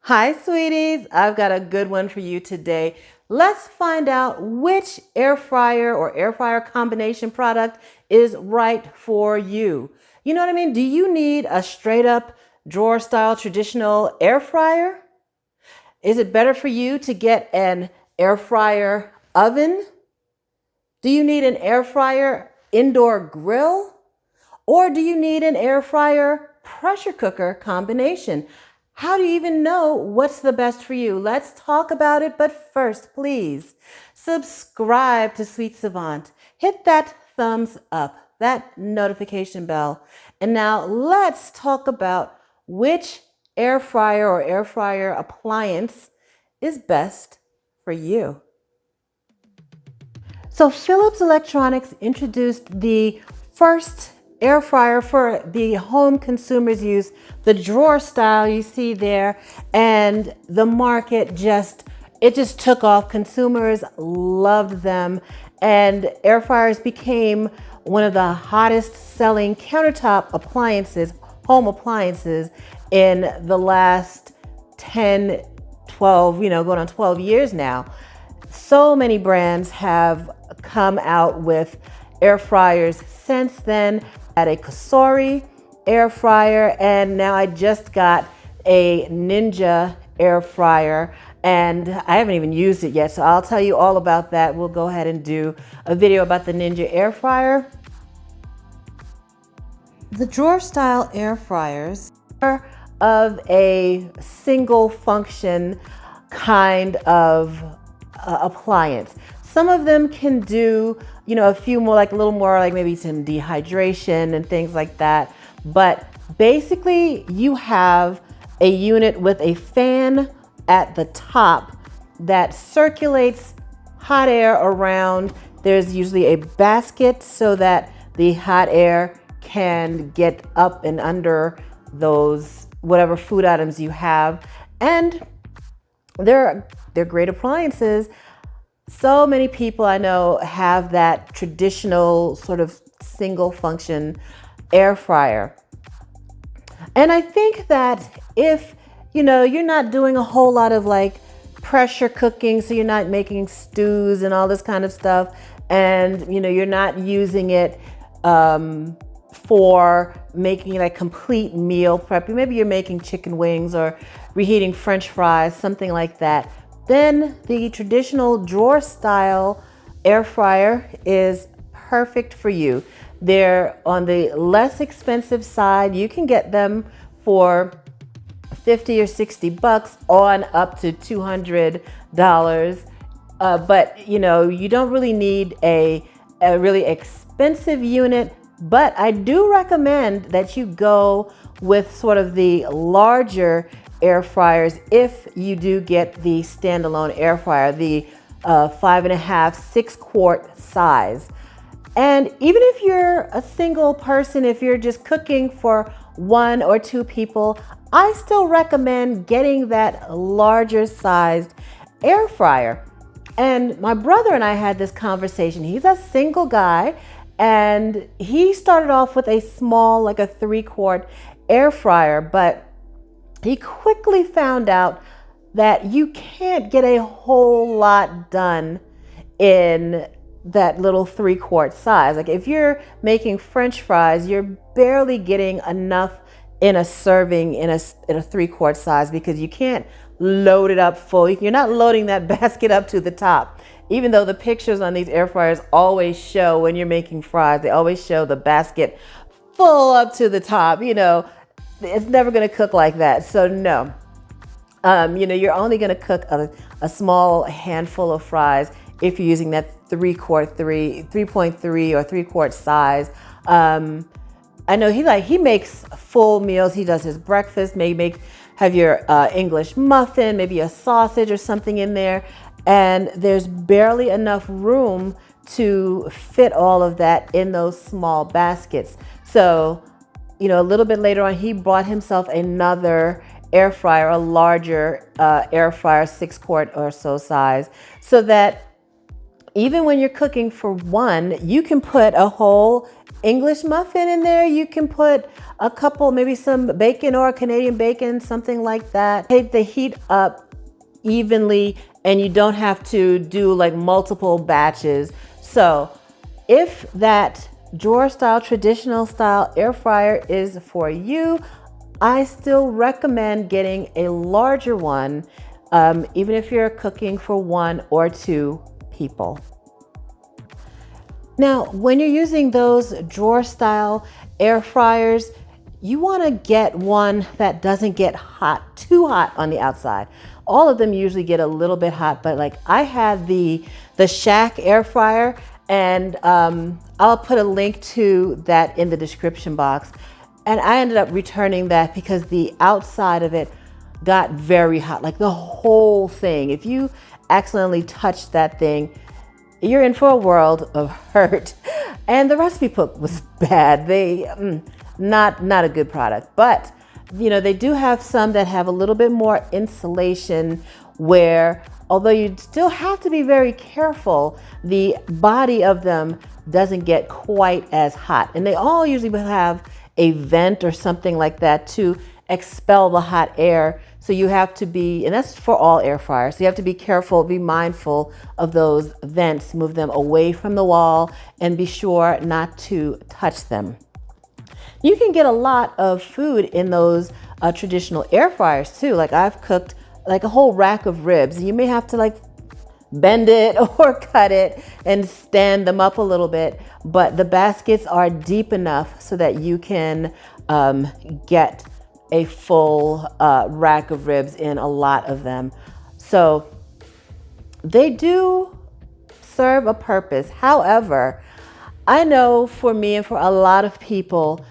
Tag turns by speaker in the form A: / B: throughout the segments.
A: Hi, sweeties. I've got a good one for you today. Let's find out which air fryer or air fryer combination product is right for you. You know what I mean? Do you need a straight up drawer style traditional air fryer? Is it better for you to get an air fryer oven? Do you need an air fryer indoor grill? Or do you need an air fryer pressure cooker combination? How do you even know what's the best for you? Let's talk about it. But first, please subscribe to Sweet Savant. Hit that thumbs up, that notification bell. And now let's talk about which air fryer or air fryer appliance is best for you. So Philips Electronics introduced the first air fryer for the home consumers use, the drawer style you see there, and the market just took off. Consumers loved them, and air fryers became one of the hottest selling countertop appliances, home appliances in the last 10, 12, going on 12 years now. So many brands have come out with air fryers since then. At a Cosori air fryer, and now I just got a Ninja air fryer, and I haven't even used it yet, so I'll tell you all about that. We'll go ahead and do a video about the Ninja air fryer. The drawer style air fryers are of a single function kind of appliance. Some of them can do, a few more, like a little more, like maybe some dehydration and things like that. But basically, you have a unit with a fan at the top that circulates hot air around. There's usually a basket so that the hot air can get up and under those whatever food items you have. And they're great appliances. So many people I know have that traditional sort of single function air fryer. And I think that if, you're not doing a whole lot of like pressure cooking, so you're not making stews and all this kind of stuff, and, you're not using it for making like complete meal prep. Maybe you're making chicken wings or reheating French fries, something like that. Then the traditional drawer style air fryer is perfect for you. They're on the less expensive side. You can get them for $50 or $60 on up to $200. But you don't really need a really expensive unit. But I do recommend that you go with sort of the larger air fryers if you do get the standalone air fryer, the 5.5, 6 quart size. And even if you're a single person, if you're just cooking for 1 or 2 people, I still recommend getting that larger sized air fryer. And my brother and I had this conversation. He's a single guy, and he started off with a small, like a 3 quart air fryer, but he quickly found out that you can't get a whole lot done in that little 3 quart size. Like if you're making French fries, you're barely getting enough in a serving in a 3 quart size, because you can't load it up full. You're not loading that basket up to the top. Even though the pictures on these air fryers always show, when you're making fries, they always show the basket full up to the top. It's never going to cook like that. So no, you're only going to cook a small handful of fries if you're using that 3.3 or 3 quart size. I know he makes full meals. He does his breakfast, maybe have your English muffin, maybe a sausage or something in there. And there's barely enough room to fit all of that in those small baskets. So, a little bit later on, he bought himself another air fryer, a larger air fryer, 6 quart or so size, so that even when you're cooking for one, you can put a whole English muffin in there. You can put a couple, maybe some bacon or Canadian bacon, something like that. Take the heat up evenly, and you don't have to do like multiple batches. So if that drawer style, traditional style air fryer is for you, I still recommend getting a larger one, even if you're cooking for 1 or 2 people. Now, when you're using those drawer style air fryers, you want to get one that doesn't get hot, too hot on the outside. All of them usually get a little bit hot, but like I had the Shack air fryer, and I'll put a link to that in the description box. And I ended up returning that because the outside of it got very hot, like the whole thing. If you accidentally touch that thing, you're in for a world of hurt. And the recipe book was bad. Not a good product. But you know, they do have some that have a little bit more insulation, where although you still have to be very careful, the body of them doesn't get quite as hot. And they all usually have a vent or something like that to expel the hot air. So you have to be, and that's for all air fryers, so you have to be careful, be mindful of those vents, move them away from the wall, and be sure not to touch them. You can get a lot of food in those traditional air fryers too. Like I've cooked like a whole rack of ribs. You may have to like bend it or cut it and stand them up a little bit, but the baskets are deep enough so that you can get a full rack of ribs in a lot of them. So they do serve a purpose. However, I know for me and for a lot of people,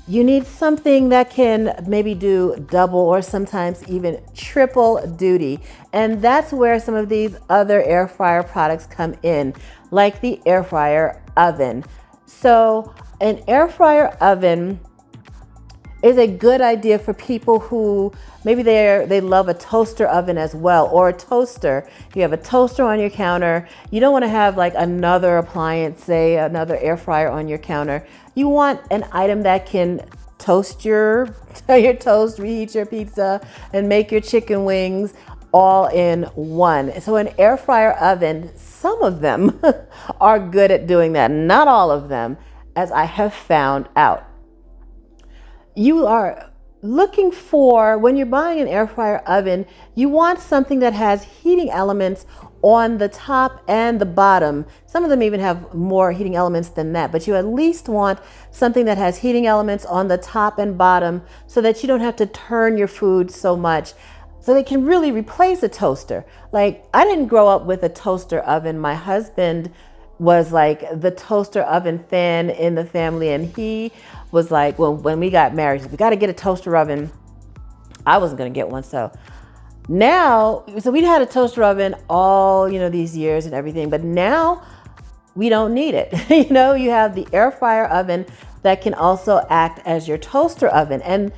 A: you need something that can maybe do double or sometimes even triple duty. And that's where some of these other air fryer products come in, like the air fryer oven. So an air fryer oven is a good idea for people who maybe they love a toaster oven as well, or a toaster. You have a toaster on your counter. You don't want to have like another appliance, say another air fryer on your counter. You want an item that can toast your toast, reheat your pizza, and make your chicken wings all in one. So an air fryer oven, some of them are good at doing that. Not all of them, as I have found out. You are looking for, when you're buying an air fryer oven, you want something that has heating elements on the top and the bottom. Some of them even have more heating elements than that, but you at least want something that has heating elements on the top and bottom so that you don't have to turn your food so much. So they can really replace a toaster. Like, I didn't grow up with a toaster oven. My husband was like the toaster oven fan in the family, and he was like, well, when we got married, we got to get a toaster oven. I wasn't going to get one. So we'd had a toaster oven all, these years and everything, but now we don't need it. You have the air fryer oven that can also act as your toaster oven. And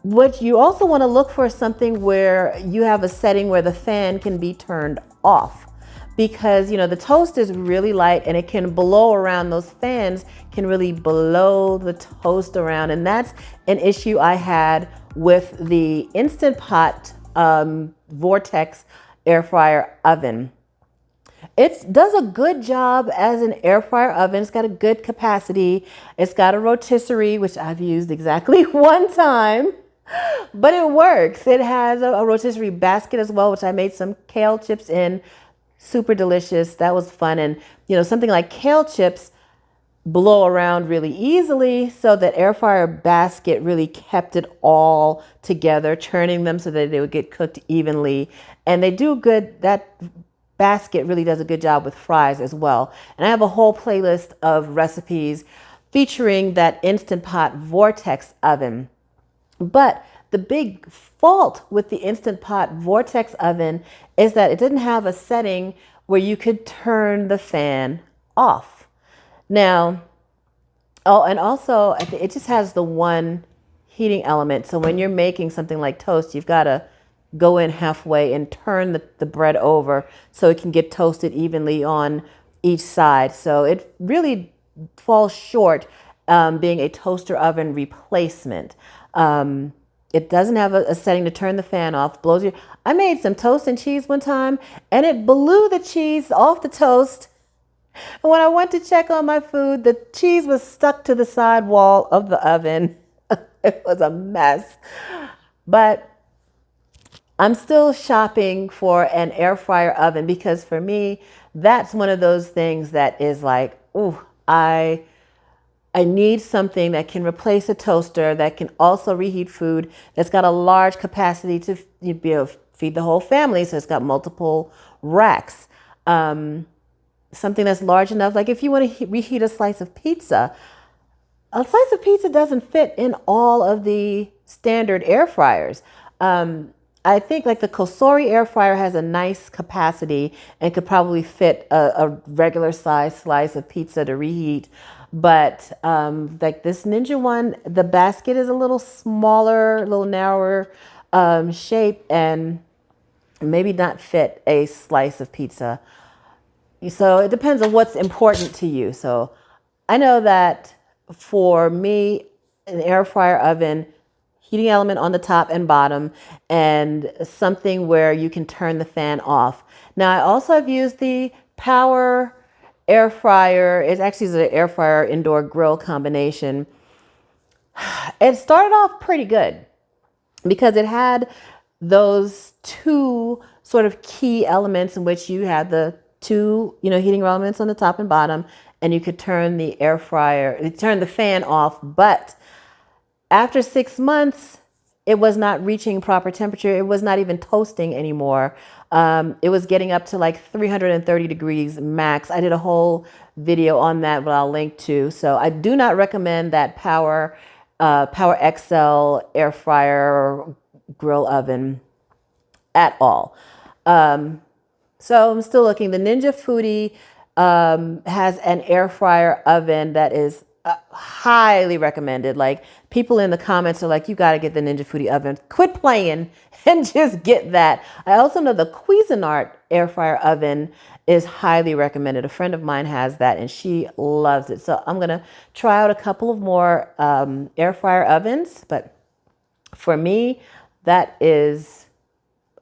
A: what you also want to look for is something where you have a setting where the fan can be turned off. Because, the toast is really light and it can blow around. Those fans can really blow the toast around. And that's an issue I had with the Instant Pot Vortex air fryer oven. It does a good job as an air fryer oven. It's got a good capacity. It's got a rotisserie, which I've used exactly one time, but it works. It has a rotisserie basket as well, which I made some kale chips in. Super delicious. That was fun. And, something like kale chips blow around really easily. So that air fryer basket really kept it all together, churning them so that they would get cooked evenly. And they do good. That basket really does a good job with fries as well. And I have a whole playlist of recipes featuring that Instant Pot Vortex oven. But the big fault with the Instant Pot Vortex oven is that it didn't have a setting where you could turn the fan off. Now, and also it just has the one heating element. So when you're making something like toast, you've got to go in halfway and turn the bread over so it can get toasted evenly on each side. So it really falls short being a toaster oven replacement. It doesn't have a setting to turn the fan off. Blows your. I made some toast and cheese one time, and it blew the cheese off the toast. And when I went to check on my food, the cheese was stuck to the side wall of the oven. It was a mess. But I'm still shopping for an air fryer oven because for me, that's one of those things that is like, ooh, I need something that can replace a toaster, that can also reheat food, that's got a large capacity to be able to feed the whole family. So it's got multiple racks. Something that's large enough, like if you want to reheat a slice of pizza doesn't fit in all of the standard air fryers. I think like the Cosori air fryer has a nice capacity and could probably fit a regular size slice of pizza to reheat. But like this Ninja one, the basket is a little smaller, a little narrower shape, and maybe not fit a slice of pizza. So it depends on what's important to you. So I know that for me, an air fryer oven, heating element on the top and bottom, and something where you can turn the fan off. Now I also have used the Power air fryer. It actually is an air fryer indoor grill combination. It started off pretty good because it had those two sort of key elements in which you had the two, heating elements on the top and bottom, and you could turn the turn the fan off. But after 6 months, it was not reaching proper temperature. It was not even toasting anymore. It was getting up to like 330 degrees max. I did a whole video on that, but I'll link to. So I do not recommend that Power XL air fryer grill oven at all. So I'm still looking. The Ninja Foodi has an air fryer oven that is highly recommended. Like people in the comments are like, you got to get the Ninja Foodi oven. Quit playing and just get that. I also know the Cuisinart air fryer oven is highly recommended. A friend of mine has that and she loves it. So I'm going to try out a couple of more air fryer ovens. But for me, that is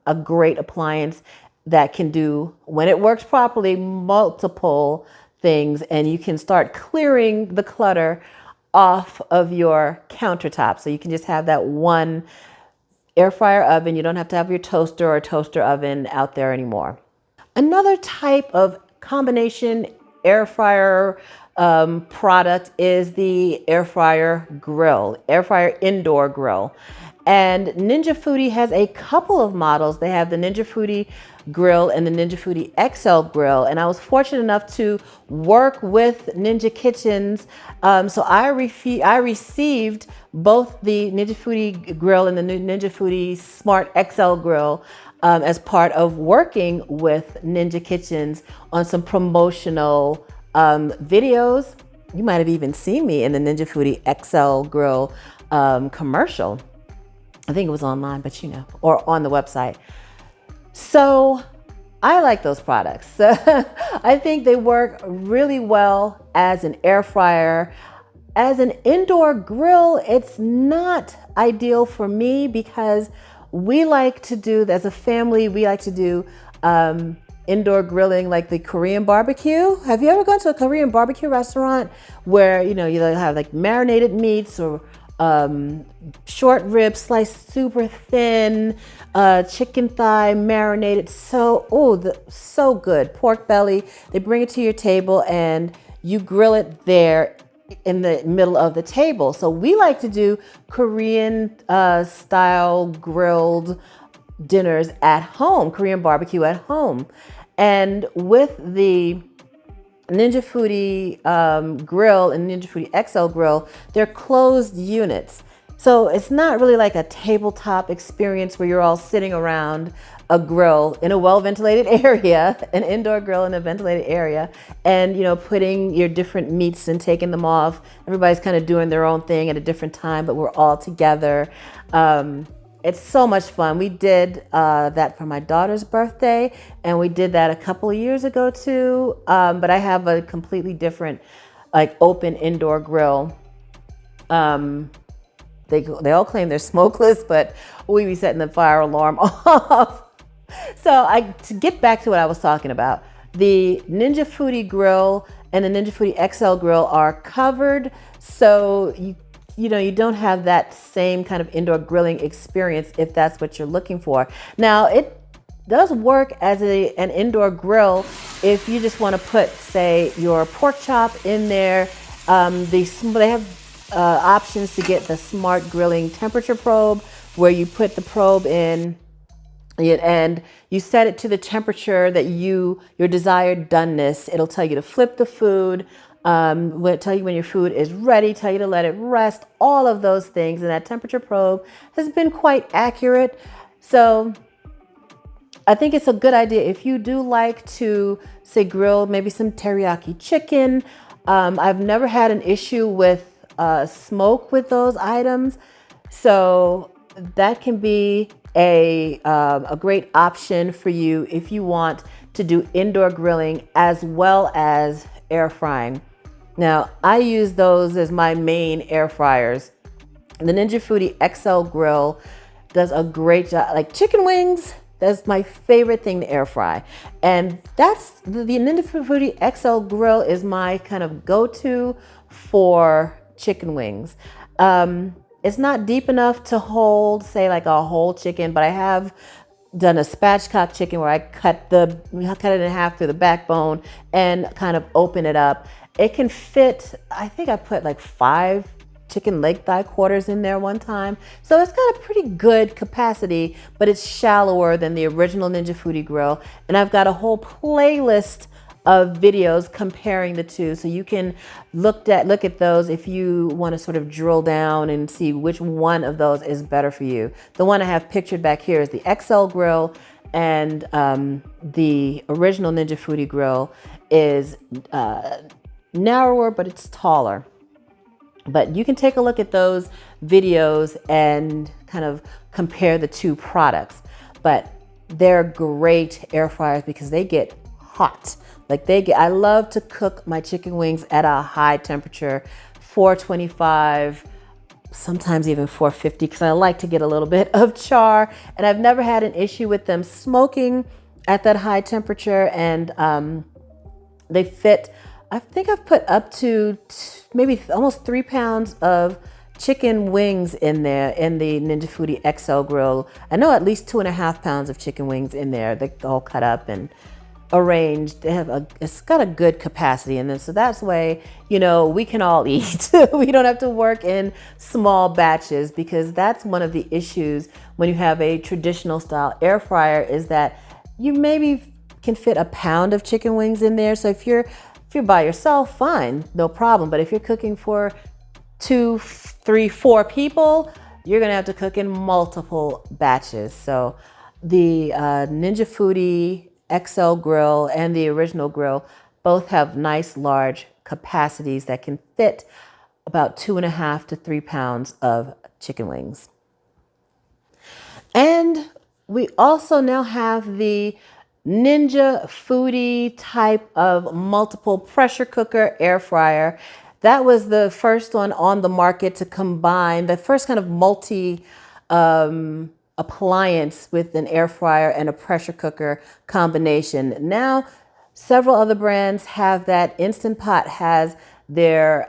A: a great appliance that can do, when it works properly, multiple things, and you can start clearing the clutter off of your countertop. So you can just have that one air fryer oven. You don't have to have your toaster or toaster oven out there anymore. Another type of combination air fryer product is the air fryer grill, air fryer indoor grill. And Ninja Foodi has a couple of models. They have the Ninja Foodi Grill and the Ninja Foodi XL Grill. And I was fortunate enough to work with Ninja Kitchens. So I received both the Ninja Foodi Grill and the Ninja Foodi Smart XL Grill as part of working with Ninja Kitchens on some promotional videos. You might have even seen me in the Ninja Foodi XL Grill commercial. I think it was online, but or on the website. So I like those products. I think they work really well as an air fryer. As an indoor grill, it's not ideal for me because we like to do, as a family, we like to do indoor grilling, like the Korean barbecue. Have you ever gone to a Korean barbecue restaurant where, you have like marinated meats or short ribs sliced super thin, chicken thigh marinated, so good. Pork belly, they bring it to your table and you grill it there in the middle of the table. So we like to do Korean style grilled dinners at home, Korean barbecue at home. And with the Ninja Foodi Grill and Ninja Foodi XL Grill, they're closed units. So it's not really like a tabletop experience where you're all sitting around a grill in a well-ventilated area, an indoor grill in a ventilated area, and putting your different meats and taking them off. Everybody's kind of doing their own thing at a different time, but we're all together. It's so much fun. We did that for my daughter's birthday, and we did that a couple of years ago too. But I have a completely different, like, open indoor grill. Um, they all claim they're smokeless, but we be setting the fire alarm off. So to get back to what I was talking about, the Ninja Foodi Grill and the Ninja Foodi XL Grill are covered, so you don't have that same kind of indoor grilling experience if that's what you're looking for. Now, it does work as an indoor grill if you just want to put, say, your pork chop in there. They have options to get the smart grilling temperature probe, where you put the probe in and you set it to the temperature that your desired doneness. It'll tell you to flip the food, will tell you when your food is ready, tell you to let it rest, all of those things. And that temperature probe has been quite accurate. So I think it's a good idea if you do like to, say, grill maybe some teriyaki chicken. I've never had an issue with smoke with those items. So that can be a great option for you if you want to do indoor grilling as well as air frying. Now, I use those as my main air fryers. The Ninja Foodi XL Grill does a great job. Like chicken wings, that's my favorite thing to air fry. And that's the Ninja Foodi XL Grill is my kind of go-to for chicken wings. It's not deep enough to hold, say, like a whole chicken, but I have done a spatchcock chicken where I cut it in half through the backbone and kind of open it up. It can fit, I think I put like 5 chicken leg thigh quarters in there one time. So it's got a pretty good capacity, but it's shallower than the original Ninja Foodi Grill. And I've got a whole playlist of videos comparing the two, so you can look at those if you want to sort of drill down and see which one of those is better for you. The one I have pictured back here is the XL Grill, and the original Ninja Foodi Grill is narrower, but it's taller. But you can take a look at those videos and kind of compare the two products. But they're great air fryers because they get hot. I love to cook my chicken wings at a high temperature, 425, sometimes even 450, because I like to get a little bit of char. And I've never had an issue with them smoking at that high temperature. And they fit, I think I've put up to maybe almost 3 pounds of chicken wings in there in the Ninja Foodi XL Grill. I know at least 2.5 pounds of chicken wings in there. They're all cut up and arranged. It's got a good capacity in them, so that's way we can all eat. We don't have to work in small batches, because that's one of the issues when you have a traditional style air fryer, is that you maybe can fit a pound of chicken wings in there. So if you're by yourself, fine, no problem. But if you're cooking for 2, 3, 4 people, you're gonna have to cook in multiple batches. So the Ninja Foodi XL Grill and the original grill both have nice large capacities that can fit about 2.5 to 3 pounds of chicken wings. And we also now have the Ninja Foodi type of multiple pressure cooker air fryer. That was the first one on the market to combine the first kind of multi appliance with an air fryer and a pressure cooker combination. Now, several other brands have that. Instant Pot has their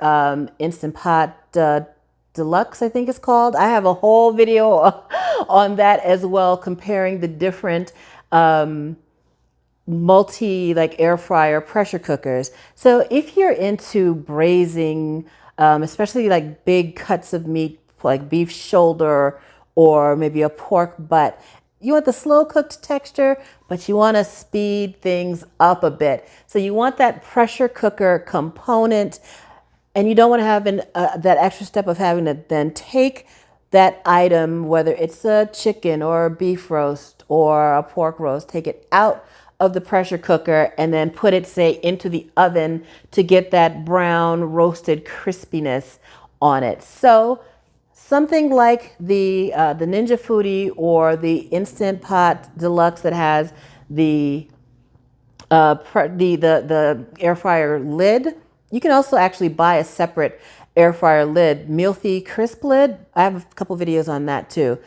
A: Instant Pot Deluxe, I think it's called. I have a whole video on that as well, comparing the different multi air fryer pressure cookers. So if you're into braising, especially like big cuts of meat, like beef shoulder or maybe a pork butt, you want the slow cooked texture, but you want to speed things up a bit. So you want that pressure cooker component, and you don't want to have that extra step of having to then take that item, whether it's a chicken or a beef roast or a pork roast, take it out of the pressure cooker and then put it, say, into the oven to get that brown roasted crispiness on it. So something like the Ninja Foodi or the Instant Pot Deluxe that has the the air fryer lid. You can also actually buy a separate air fryer lid, Milky Crisp lid. I have a couple videos on that too.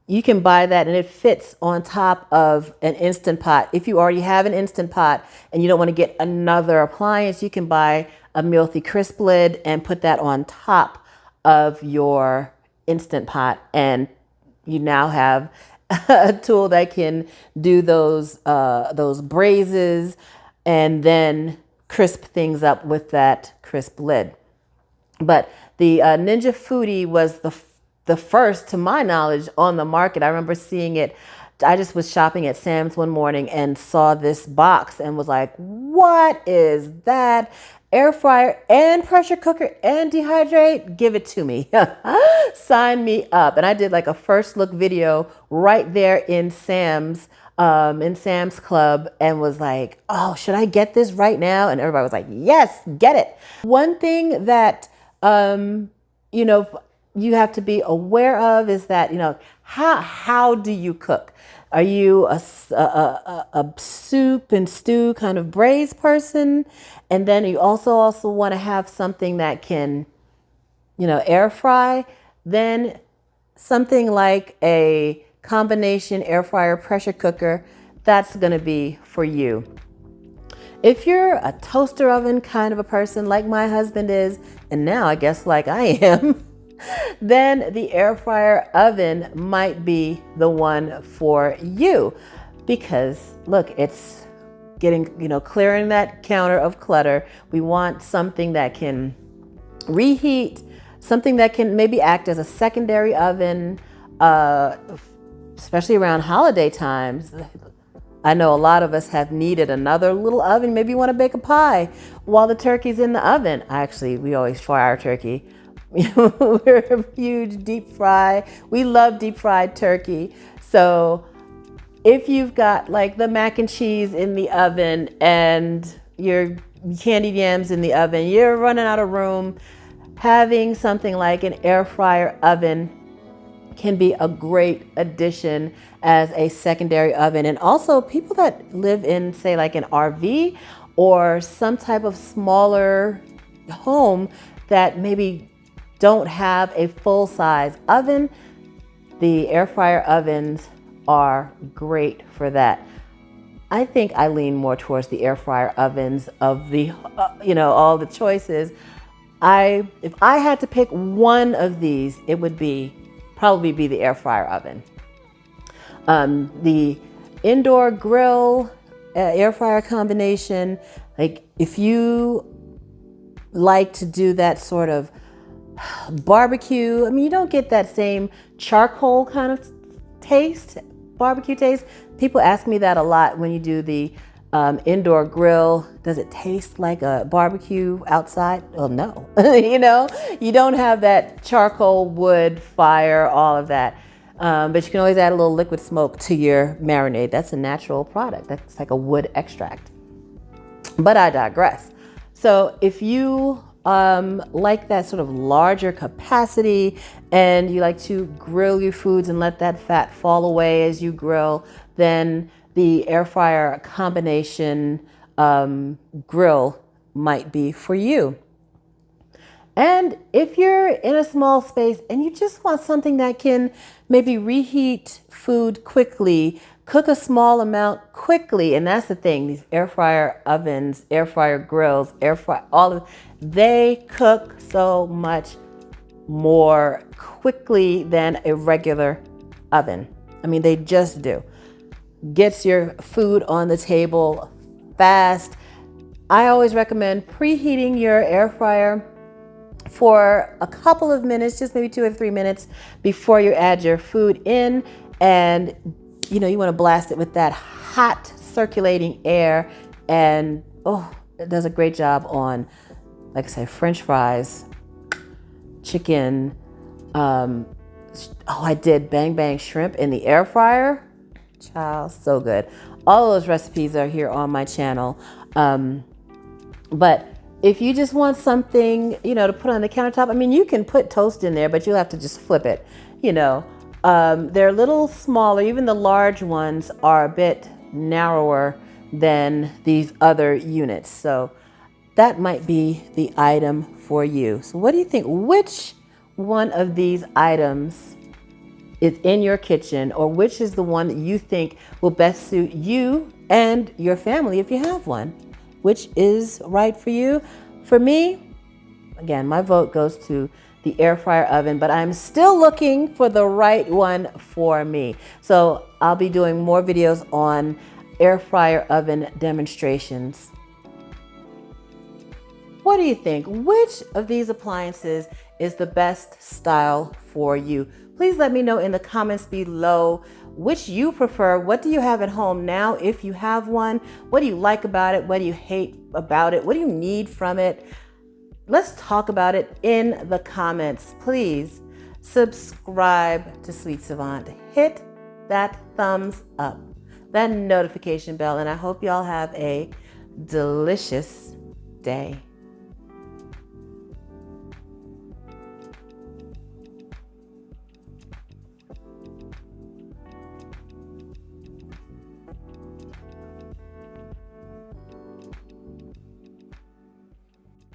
A: You can buy that and it fits on top of an Instant Pot. If you already have an Instant Pot and you don't want to get another appliance, you can buy a Milky Crisp lid and put that on top of your Instant Pot, and you now have a tool that can do those braises and then crisp things up with that crisp lid. But the Ninja Foodi was the first, to my knowledge, on the market. I remember seeing it. I just was shopping at Sam's one morning and saw this box and was like, what is that? Air fryer and pressure cooker and dehydrate? Give it to me. Sign me up. And I did like a first look video right there in Sam's Club and was like, oh, should I get this right now? And everybody was like, yes, get it. One thing that, you know, you have to be aware of is that, you know, how do you cook? Are you a soup and stew kind of braised person? And then you also want to have something that can, you know, air fry. Then something like a combination air fryer pressure cooker, that's going to be for you. If you're a toaster oven kind of a person like my husband is, and now I guess like I am, then the air fryer oven might be the one for you, because look, it's getting, you know, clearing that counter of clutter. We want something that can reheat, something that can maybe act as a secondary oven, especially around holiday times. I know a lot of us have needed another little oven. Maybe you want to bake a pie while the turkey's in the oven. We always fry our turkey. We're a huge deep fry. We love deep fried turkey. So if you've got like the mac and cheese in the oven and your candied yams in the oven, you're running out of room, having something like an air fryer oven can be a great addition as a secondary oven. And also people that live in, say, like an RV or some type of smaller home that maybe don't have a full-size oven, the air fryer ovens are great for that. I think I lean more towards the air fryer ovens of the, you know, all the choices. If I had to pick one of these, it would probably be the air fryer oven. The indoor grill, air fryer combination, like if you like to do that sort of barbecue, I mean, you don't get that same charcoal kind of taste, barbecue taste. People ask me that a lot when you do the indoor grill. Does it taste like a barbecue outside? Well, no. You know, you don't have that charcoal, wood, fire, all of that. But you can always add a little liquid smoke to your marinade. That's a natural product. That's like a wood extract. But I digress. So if you like that sort of larger capacity and you like to grill your foods and let that fat fall away as you grill, then the air fryer combination grill might be for you. And if you're in a small space and you just want something that can maybe reheat food quickly, cook a small amount quickly, and that's the thing, these air fryer ovens, air fryer grills, they cook so much more quickly than a regular oven. I mean, they just do. Gets your food on the table fast. I always recommend preheating your air fryer for a couple of minutes, just maybe 2 or 3 minutes before you add your food in. And you know, you want to blast it with that hot circulating air, and it does a great job on, like I say, French fries, chicken. I did bang bang shrimp in the air fryer. Child, so good. All those recipes are here on my channel. But If you just want something, to put on the countertop, I mean, you can put toast in there, but you'll have to just flip it, They're a little smaller. Even the large ones are a bit narrower than these other units. So that might be the item for you. So what do you think? Which one of these items is in your kitchen, or which is the one that you think will best suit you and your family if you have one? Which is right for you? For me, again, my vote goes to the air fryer oven, but I'm still looking for the right one for me. So I'll be doing more videos on air fryer oven demonstrations. What do you think? Which of these appliances is the best style for you? Please let me know in the comments below which you prefer. What do you have at home now if you have one? What do you like about it? What do you hate about it? What do you need from it? Let's talk about it in the comments. Please subscribe to Sweet Savant. Hit that thumbs up, that notification bell, and I hope y'all have a delicious day.